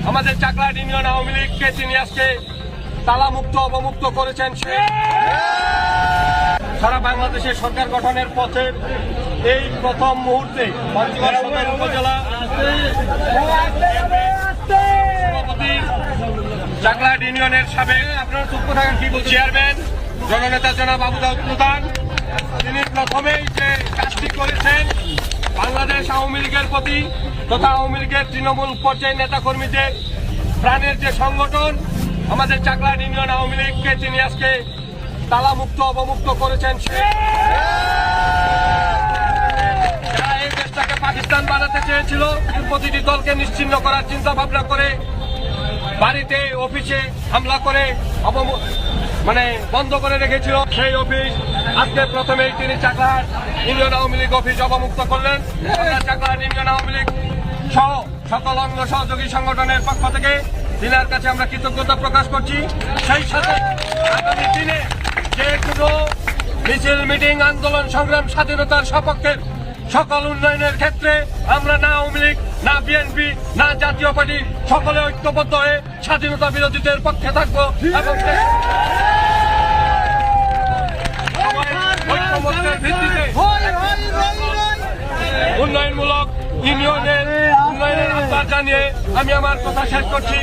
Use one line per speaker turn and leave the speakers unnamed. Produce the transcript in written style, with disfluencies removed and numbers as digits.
আমাদের চাকলাহাট ইউনিয়ন আওয়ামী লীগকে তিনি আজকে তালামুক্ত অবমুক্ত করেছেন। সারা বাংলাদেশে সরকার গঠনের পথের এই প্রথম মুহূর্তে পঞ্চগড় সদর উপজেলা সভাপতি চাকলাহাট ইউনিয়নের সাবেক আপনার চুপ থাকেন কি বলছি চেয়ারম্যান জননেতা জনাব আবু দাউদ প্রধান, তিনি প্রথমেই যে কাজটি করেছেন বাংলাদেশ আওয়ামী লীগের প্রতি তথা আওয়ামী লীগের তৃণমূল পর্যায়ের নেতাকর্মীদের প্রাণের যে সংগঠন আমাদের চাকলাহাট ইউনিয়ন আওয়ামী লীগকে তিনি আজকে তালামুক্ত অবমুক্ত করেছেন। যারা এই দেশটাকে পাকিস্তান বানাতে চেয়েছিল, প্রতিটি দলকে নিশ্চিহ্ন করার চিন্তা ভাবনা করে বাড়িতে অফিসে হামলা করে বন্ধ করে রেখেছিল, সেই অফিস আজকে প্রথমেই তিনি চাকলাহাট ইউনিয়ন আওয়ামী লীগ অফিস অবমুক্ত করলেন। চাকলাহাট ইউনিয়ন আওয়ামী লীগ সহ সকল অঙ্গ সহযোগী সংগঠনের পক্ষ থেকে তিনার কাছে আমরা কৃতজ্ঞতা প্রকাশ করছি। সেই সাথে আগামী দিনে যে কোনো মিছিল মিটিং আন্দোলন সংগ্রাম স্বাধীনতার সপক্ষের সকল উন্নয়নের ক্ষেত্রে আমরা না আওয়ামী লীগ না বিএনপি না জাতীয় পার্টি সকলে ঐক্যবদ্ধ হয়ে স্বাধীনতা বিরোধীদের পক্ষে থাকবো এবং ঐক্যমত্যের ভিত্তিতে উন্নয়নমূলক ইউনিয়নের উন্নয়নের আহ্বান জানিয়ে আমি আমার কথা শেষ করছি।